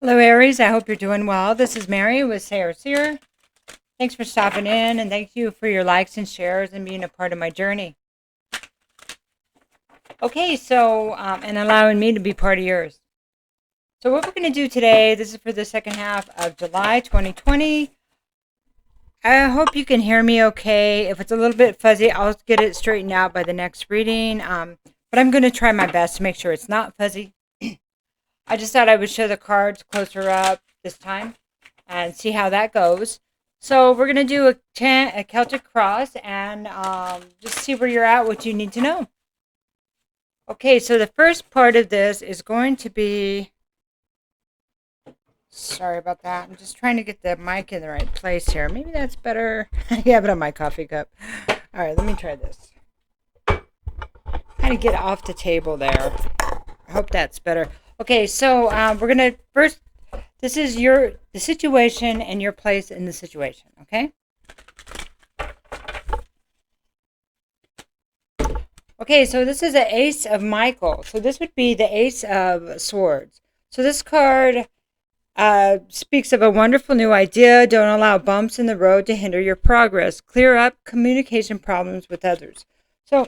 Hello, Aries. I hope you're doing well. This is Mary with Seer. Thanks for stopping in, and thank you for your likes and shares and being a part of my journey. Okay, and allowing me to be part of yours. So what we're going to do today, this is for the second half of July 2020. I hope you can hear me okay. If it's a little bit fuzzy, I'll get it straightened out by the next reading. But I'm going to try my best to make sure it's not fuzzy. I just thought I would show the cards closer up this time and see how that goes. So we're going to do a Celtic cross and just see where you're at, what you need to know. Okay, so the first part of this is going to be, sorry about that. I'm just trying to get the mic in the right place here. Maybe that's better. I have it on my coffee cup. All right, let me try this. Kind of get off the table there. I hope that's better. Okay, so we're going to first, this is the situation and your place in the situation, okay? Okay, so this is an Ace of Michael. So this would be the Ace of Swords. So this card speaks of a wonderful new idea. Don't allow bumps in the road to hinder your progress. Clear up communication problems with others. So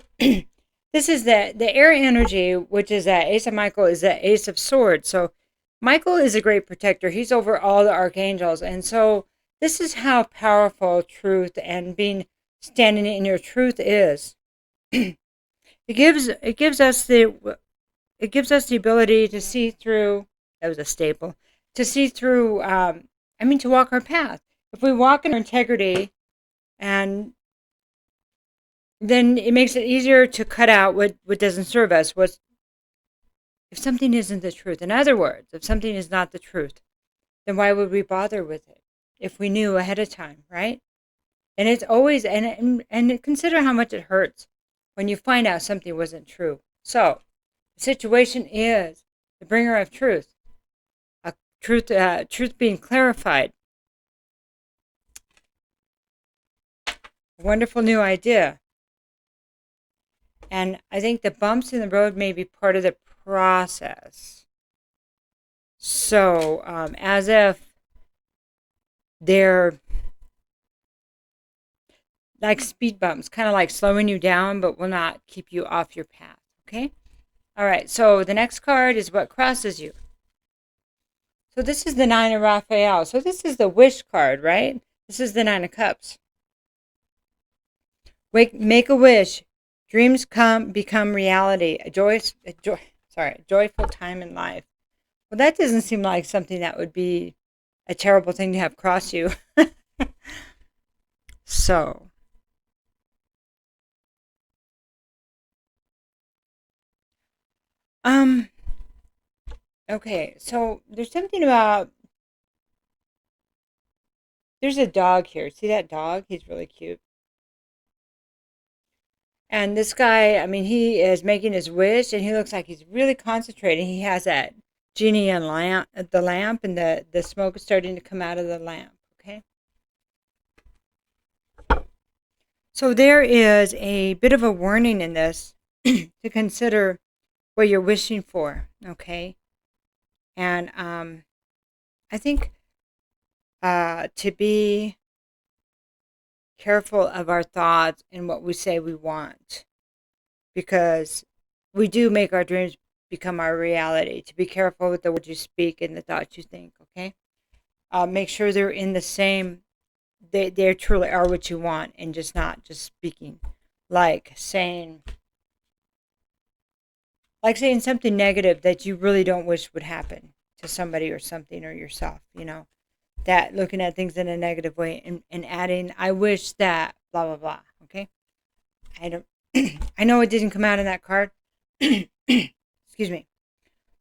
this is the air energy, which is that Ace of Michael is the Ace of Swords. So Michael is a great protector. He's over all the archangels. And so this is how powerful truth and standing in your truth is. It gives us the ability to see through. That was a staple. To see through. To walk our path. If we walk in our integrity, and then it makes it easier to cut out what doesn't serve us. If something isn't the truth? In other words, if something is not the truth, then why would we bother with it if we knew ahead of time, right? And it's always and consider how much it hurts when you find out something wasn't true. So the situation is the bringer of truth, truth being clarified. A wonderful new idea. And I think the bumps in the road may be part of the process. So as if they're like speed bumps, kind of like slowing you down, but will not keep you off your path. Okay? All right, so the next card is what crosses you. So this is the Nine of Raphael. So this is the wish card, right? This is the Nine of Cups. Make a wish. Dreams become reality. A joyful time in life. Well, that doesn't seem like something that would be a terrible thing to have cross you. So, okay. So there's something about there's a dog here. See that dog? He's really cute. And this guy, he is making his wish, and he looks like he's really concentrating. He has that genie and the lamp, and the smoke is starting to come out of the lamp. Okay. So there is a bit of a warning in this to consider what you're wishing for. Okay. And I think to be careful of our thoughts and what we say we want, because we do make our dreams become our reality. To be careful with the words you speak and the thoughts you think. Okay. Make sure they're in the same. They truly are what you want, and just not just speaking, like saying something negative that you really don't wish would happen to somebody or something or yourself. That looking at things in a negative way, and adding, I wish that blah blah blah. Okay. I don't. I know it didn't come out in that card. Excuse me.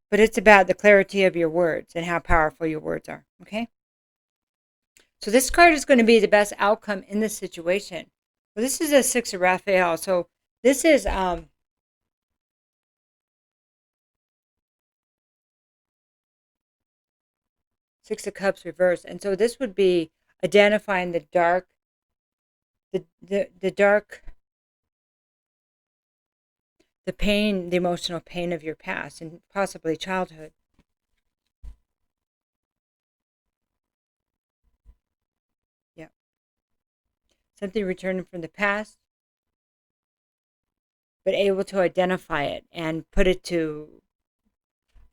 But it's about the clarity of your words and how powerful your words are. Okay. So this card is going to be the best outcome in this situation. Well, this is a Six of Raphael. So this is Six of Cups reversed. And so this would be identifying the dark, the pain, the emotional pain of your past and possibly childhood. something returning from the past, but able to identify it and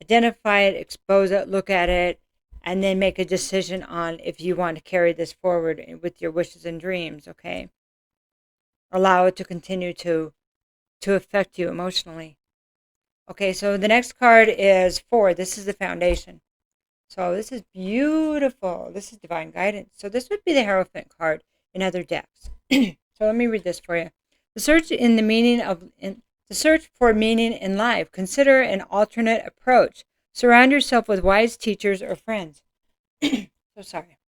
identify it, expose it, look at it, and then make a decision on if you want to carry this forward with your wishes and dreams, okay? Allow it to continue to affect you emotionally. Okay, so the next card is 4. This is the foundation. So this is beautiful. This is divine guidance. So this would be the Hierophant card in other decks. So let me read this for you. The search for meaning in life. Consider an alternate approach. Surround yourself with wise teachers or friends. So sorry.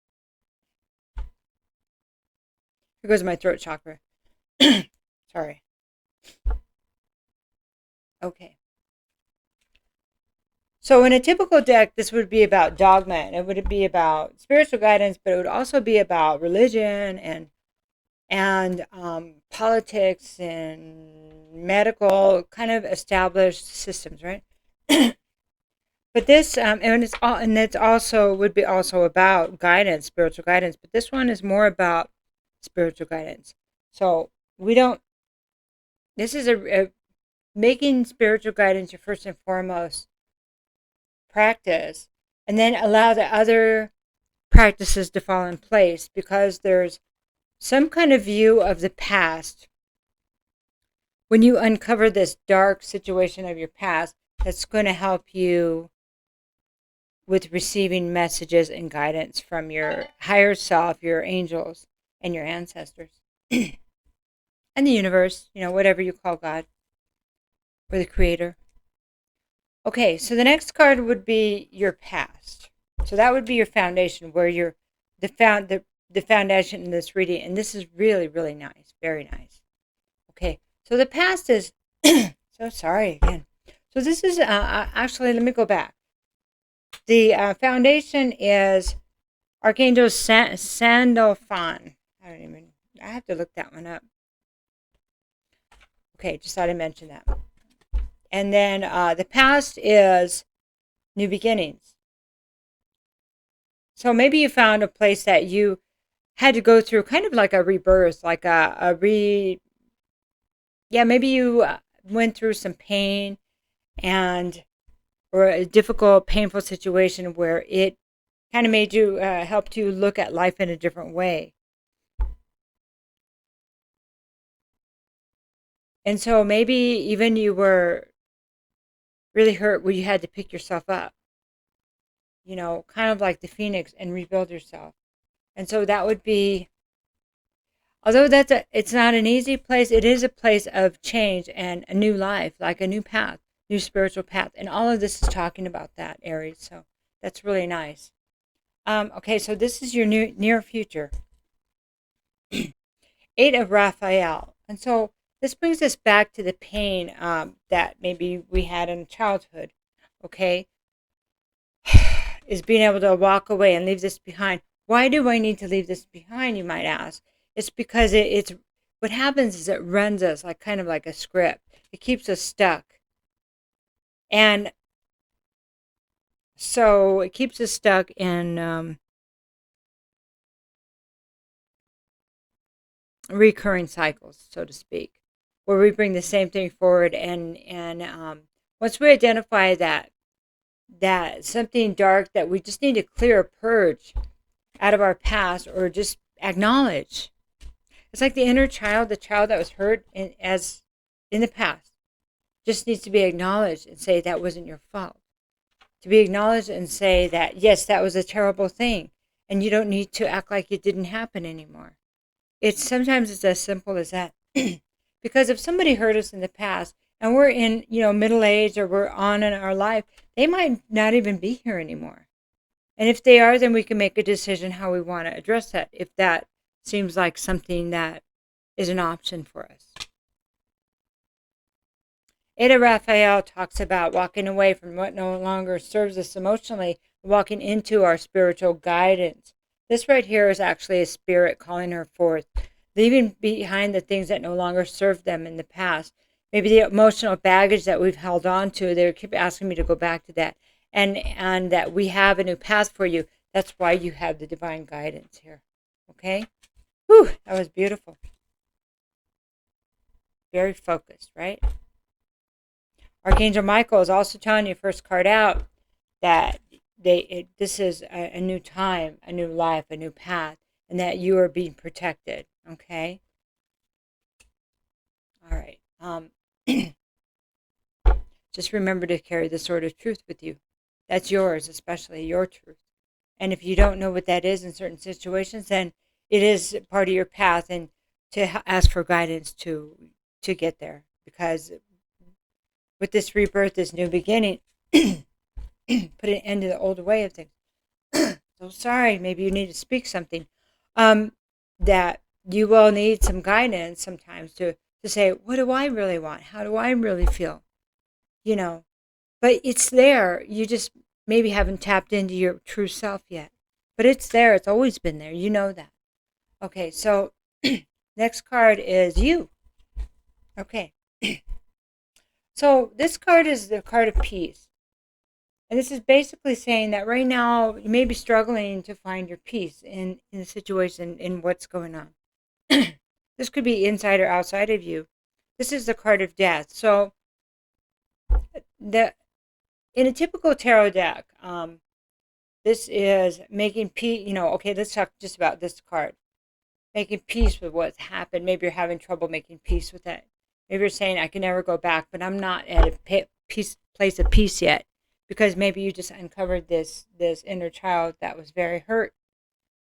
Here goes my throat chakra. Sorry. Okay. So in a typical deck, this would be about dogma, and it would be about spiritual guidance, but it would also be about religion and politics and medical kind of established systems, right? But this it's also would be also about guidance, spiritual guidance. But this one is more about spiritual guidance. So we don't. This is a making spiritual guidance your first and foremost practice, and then allow the other practices to fall in place, because there's some kind of view of the past. When you uncover this dark situation of your past, that's going to help you with receiving messages and guidance from your higher self, your angels, and your ancestors. And the universe, whatever you call God, or the creator. Okay, so the next card would be your past. So that would be your foundation, where the foundation in this reading, and this is really, really nice, very nice. Okay, so the past is, so sorry again. So this is, actually, let me go back. The foundation is Archangel Sandalphon. I have to look that one up. Okay, just thought I'd mention that. And then the past is new beginnings. So maybe you found a place that you had to go through kind of like a rebirth, like maybe you went through some pain or a difficult, painful situation where it kind of made you, helped you look at life in a different way. And so maybe even you were really hurt where you had to pick yourself up, kind of like the phoenix, and rebuild yourself. And so that would be, although it's not an easy place, it is a place of change and a new life, like a new path, new spiritual path. And all of this is talking about that, Aries. So that's really nice. Okay, so this is your near future. 8 of Raphael. And so this brings us back to the pain that maybe we had in childhood, okay? Is being able to walk away and leave this behind. Why do I need to leave this behind, you might ask? It's because it's what happens is it runs us like kind of like a script. It keeps us stuck. And so it keeps us stuck in recurring cycles, so to speak, where we bring the same thing forward. And once we identify that something dark that we just need to clear, purge out of our past, or just acknowledge. It's like the inner child, the child that was hurt in the past, just needs to be acknowledged and say that wasn't your fault. To be acknowledged and say that, yes, that was a terrible thing, and you don't need to act like it didn't happen anymore. Sometimes it's as simple as that. Because if somebody hurt us in the past and we're in, middle age, or we're on in our life, they might not even be here anymore. And if they are, then we can make a decision how we want to address that, if that seems like something that is an option for us. 8 of Raphael talks about walking away from what no longer serves us emotionally, walking into our spiritual guidance. This right here is actually a spirit calling her forth, leaving behind the things that no longer served them in the past. Maybe the emotional baggage that we've held on to, they keep asking me to go back to that. And that we have a new path for you. That's why you have the divine guidance here. Okay? Whew, that was beautiful. Very focused, right? Archangel Michael is also telling you, first card out, that this is a new time, a new life, a new path, and that you are being protected. Okay. All right. Just remember to carry the sword of truth with you. That's yours, especially your truth. And if you don't know what that is in certain situations, then it is part of your path, and to ask for guidance to get there. Because with this rebirth, this new beginning, put an end to the old way of things. So sorry, maybe you need to speak something. That you will need some guidance sometimes to say, what do I really want? How do I really feel? You know, but it's there. You just maybe haven't tapped into your true self yet. But it's there. It's always been there. You know that. Okay, so next card is you. Okay. So this card is the card of peace. And this is basically saying that right now you may be struggling to find your peace in the situation, in what's going on. This could be inside or outside of you. This is the card of death. So the in a typical tarot deck, this is making peace. Okay, let's talk just about this card. Making peace with what's happened. Maybe you're having trouble making peace with it. Maybe you're saying, I can never go back, but I'm not at a place of peace yet. Because maybe you just uncovered this inner child that was very hurt.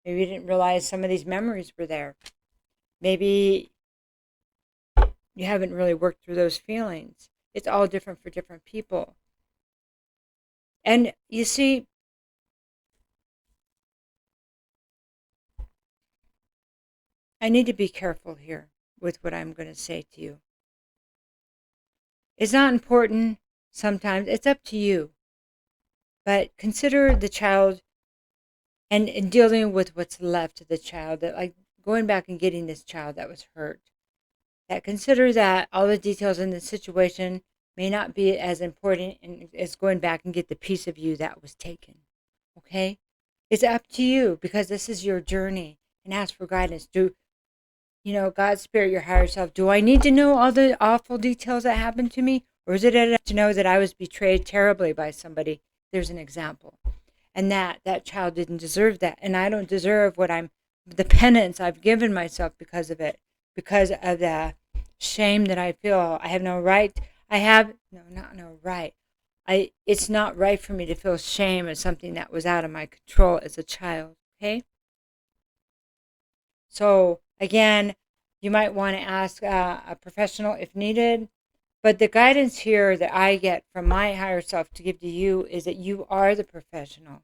Maybe you didn't realize some of these memories were there. Maybe you haven't really worked through those feelings. It's all different for different people. And you see, I need to be careful here with what I'm going to say to you. It's not important sometimes. It's up to you. But consider the child and dealing with what's left of the child, that like going back and getting this child that was hurt. That consider that all the details in the situation may not be as important as going back and get the piece of you that was taken. Okay? It's up to you, because this is your journey, and ask for guidance. God's spirit, your higher self, do I need to know all the awful details that happened to me? Or is it enough to know that I was betrayed terribly by somebody? There's an example. And that child didn't deserve that. And I don't deserve the penance I've given myself because of it. Because of the shame that I feel. I have no right. No right. It's not right for me to feel shame as something that was out of my control as a child. Okay? So again, you might want to ask a professional if needed. But the guidance here that I get from my higher self to give to you is that you are the professional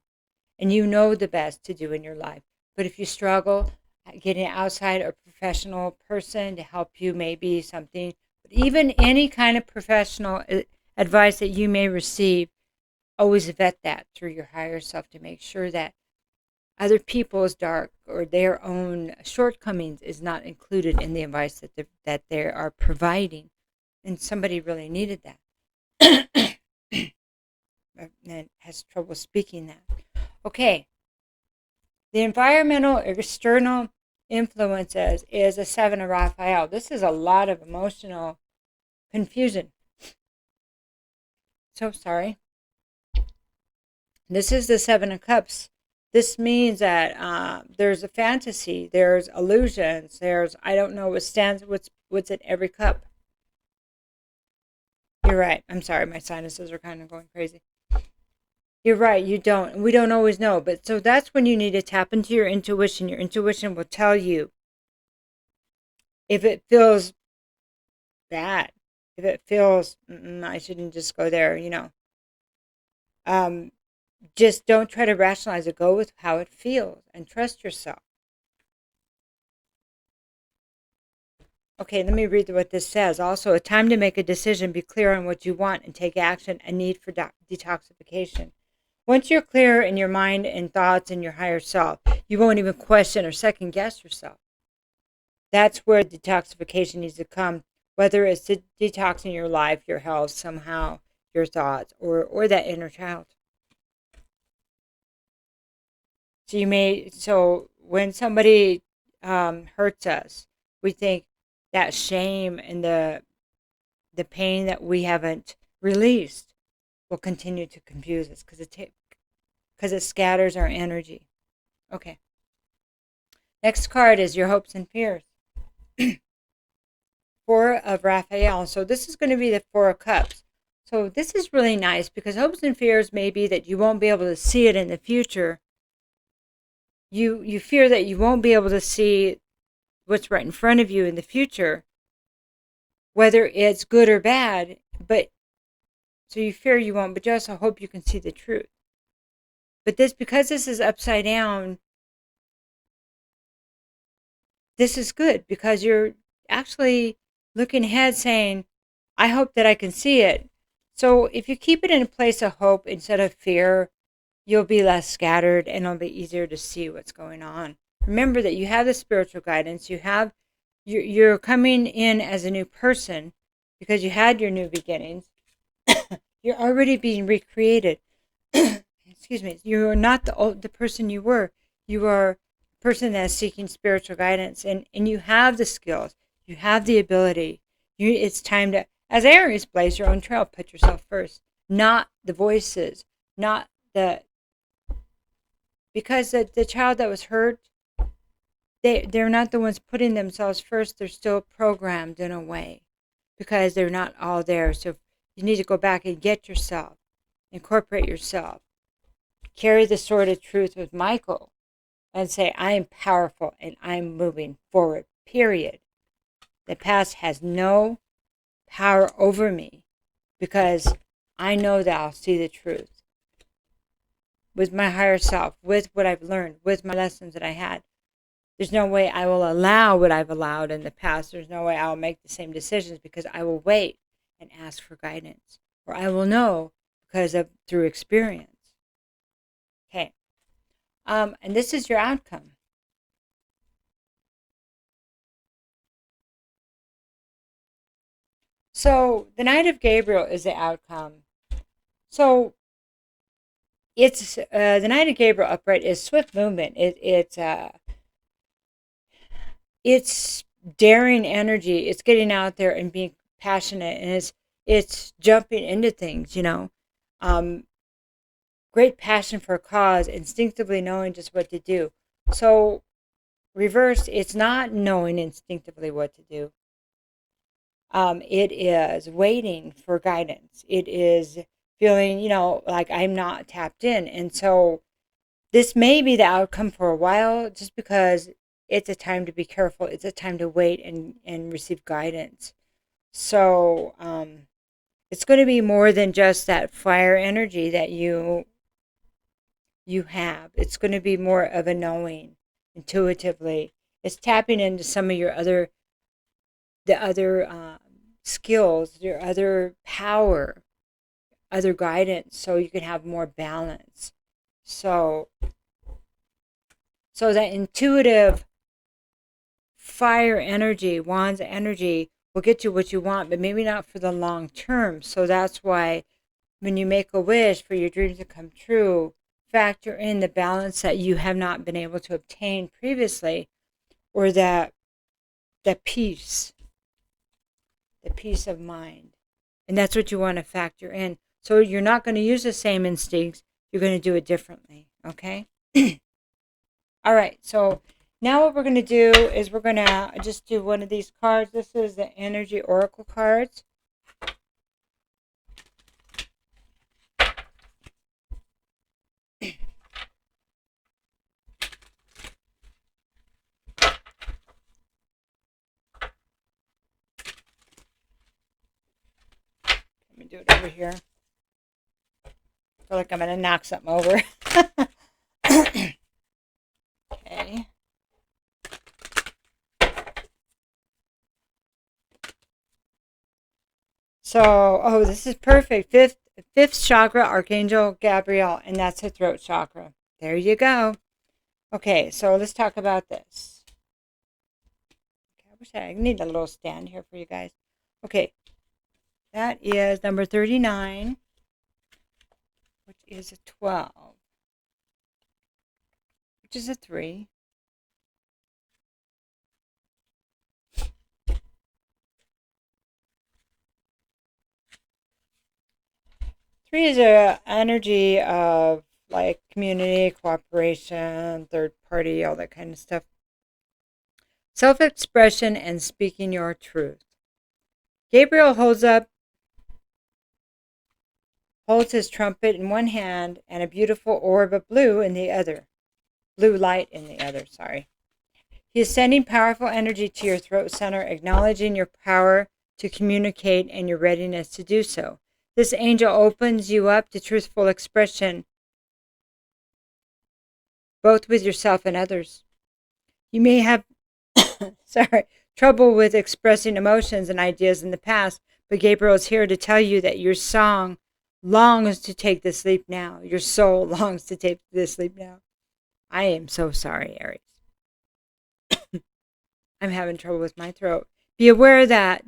and you know the best to do in your life. But if you struggle, getting outside a professional person to help you may be something. But even any kind of professional advice that you may receive, always vet that through your higher self to make sure that other people's dark or their own shortcomings is not included in the advice that they are providing. And somebody really needed that. And has trouble speaking that. Okay. The environmental external influences is a 7 of Raphael. This is a lot of emotional confusion. So sorry. This is the 7 of Cups. This means that there's a fantasy, there's illusions, there's I don't know what's in every cup. You're right. I'm sorry, my sinuses are kind of going crazy. You're right, we don't always know. But so that's when you need to tap into your intuition. Your intuition will tell you if it feels bad, if it feels, I shouldn't just go there, Just don't try to rationalize it. Go with how it feels and trust yourself. Okay, let me read what this says. Also, a time to make a decision, be clear on what you want, and take action, a need for detoxification. Once you're clear in your mind and thoughts and your higher self, you won't even question or second guess yourself. That's where detoxification needs to come, whether it's detoxing your life, your health, somehow, your thoughts, or that inner child. So when somebody hurts us. We think that shame and the pain that we haven't released will continue to confuse us because it scatters our energy. Okay. Next card is your hopes and fears. Four of Raphael. So this is going to be the Four of Cups. So this is really nice because hopes and fears may be that you won't be able to see it in the future. You fear that you won't be able to see what's right in front of you in the future, whether it's good or bad, but so you fear you won't, but you also hope you can see the truth. But because this is upside down, this is good because you're actually looking ahead saying, I hope that I can see it. So if you keep it in a place of hope instead of fear, you'll be less scattered and it'll be easier to see what's going on. Remember that you have the spiritual guidance. You're coming in as a new person because you had your new beginnings. You're already being recreated. Excuse me. You are not the person you were. You are a person that's seeking spiritual guidance, and you have the skills. You have the ability. It's time to, as Aries, blaze your own trail. Put yourself first, not the voices, not because the child that was hurt, they're not the ones putting themselves first. They're still programmed in a way because they're not all there. So you need to go back and get yourself, incorporate yourself, carry the sword of truth with Michael and say, I am powerful and I'm moving forward, period. The past has no power over me because I know that I'll see the truth. With my higher self, with what I've learned, with my lessons that I had, there's no way I will allow what I've allowed in the past. There's no way I'll make the same decisions because I will wait and ask for guidance. Or I will know through experience. Okay. And this is your outcome. So the Knight of Gabriel is the outcome. So it's the Knight of Gabriel upright is swift movement. It's daring energy. It's getting out there and being passionate, and it's jumping into things. Great passion for a cause, instinctively knowing just what to do. So reversed, it's not knowing instinctively what to do. It is waiting for guidance. It is feeling, like I'm not tapped in. And so this may be the outcome for a while just because it's a time to be careful. It's a time to wait and receive guidance. So it's going to be more than just that fire energy that you have. It's going to be more of a knowing intuitively. It's tapping into some of the other skills, your other power, other guidance, so you can have more balance. So that intuitive fire energy, Wands energy, will get you what you want, but maybe not for the long term. So that's why when you make a wish for your dreams to come true, factor in the balance that you have not been able to obtain previously, or that peace, the peace of mind. And that's what you want to factor in. So you're not going to use the same instincts. You're going to do it differently. Okay? All right. So now what we're going to do is we're going to just do one of these cards. This is the Energy Oracle cards. Let me do it over here. I feel like I'm going to knock something over. Okay. So, this is perfect. Fifth chakra, Archangel Gabriel, and that's the throat chakra. There you go. Okay, so let's talk about this. Okay, I need a little stand here for you guys. Okay, that is number 39, which is a 12, which is a 3, 3 is a energy of like community, cooperation, third party, all that kind of stuff. Self-expression and speaking your truth. Gabriel holds his trumpet in one hand and a beautiful orb of blue in the other. Blue light in the other, sorry. He is sending powerful energy to your throat center, acknowledging your power to communicate and your readiness to do so. This angel opens you up to truthful expression, both with yourself and others. You may have trouble with expressing emotions and ideas in the past, but Gabriel is here to tell you that your song longs to take this leap now. Your soul longs to take this leap now. I am so sorry, Aries. I'm having trouble with my throat. Be aware that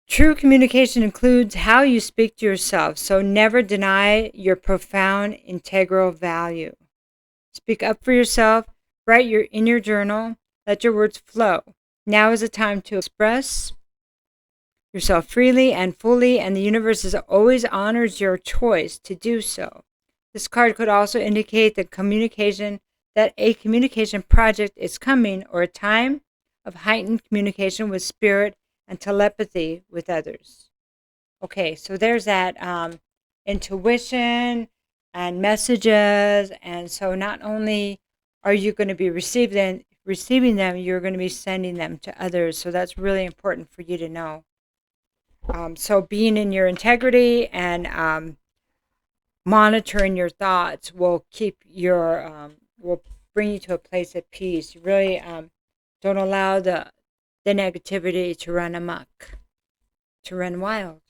true communication includes how you speak to yourself, so never deny your profound integral value. Speak up for yourself, write in your journal, let your words flow. Now is the time to express yourself freely and fully, and the universe always honors your choice to do so. This card could also indicate that a communication project is coming, or a time of heightened communication with spirit and telepathy with others. Okay, so there's that intuition and messages, and so not only are you going to be receiving them, you're going to be sending them to others. So that's really important for you to know. So being in your integrity and monitoring your thoughts will will bring you to a place of peace. You really don't allow the negativity to run amok, to run wild.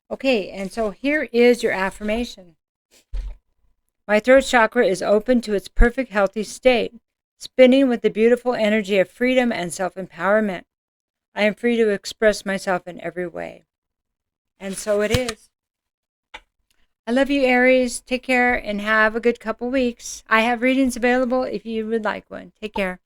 Okay, and so here is your affirmation. My throat chakra is open to its perfect healthy state, spinning with the beautiful energy of freedom and self-empowerment. I am free to express myself in every way. And so it is. I love you, Aries. Take care and have a good couple weeks. I have readings available if you would like one. Take care.